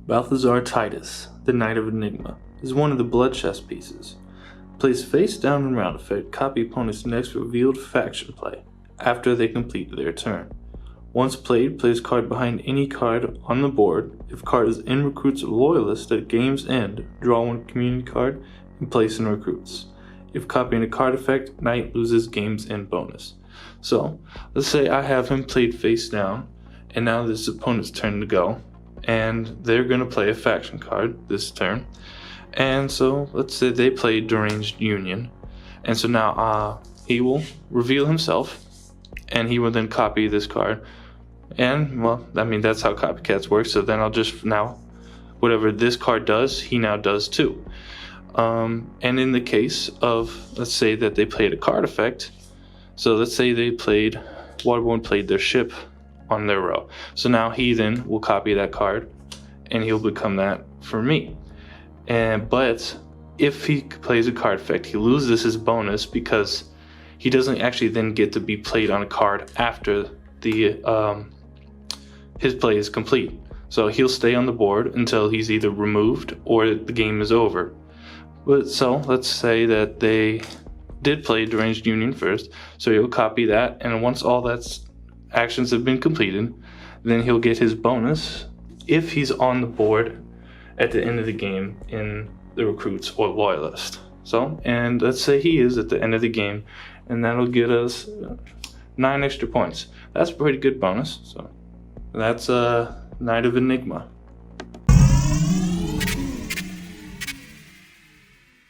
Balthasar Titus, the Knight of Enigma, is one of the blood chess pieces. Plays face down and round effect, copy opponent's next revealed faction play after they complete their turn. Once played, place card behind any card on the board. If card is in recruits or loyalists at game's end, draw one community card and place in recruits. If copying a card effect, Knight loses game's end bonus. So, let's say I have him played face down, and now this opponent's turn to go, and they're going to play a faction card this turn. And so, let's say they play Deranged Union, and so now he will reveal himself, and he will then copy this card. And, well, I mean, that's how copycats work, so then I'll just now, whatever this card does, he now does too. And in the case of, let's say that they played a card effect, so let's say they played, Waterborne played their ship on their row. So now he then will copy that card, and he'll become that for me. But if he plays a card effect, he loses his bonus because he doesn't actually then get to be played on a card after the his play is complete. So he'll stay on the board until he's either removed or the game is over. But so let's say that they did play Deranged Union first, so he'll copy that, and once all that's actions have been completed, then he'll get his bonus if he's on the board at the end of the game in the recruits or loyalist. So, and let's say he is at the end of the game, and that'll get us 9 extra points. That's a pretty good bonus. So that's Knight of Enigma.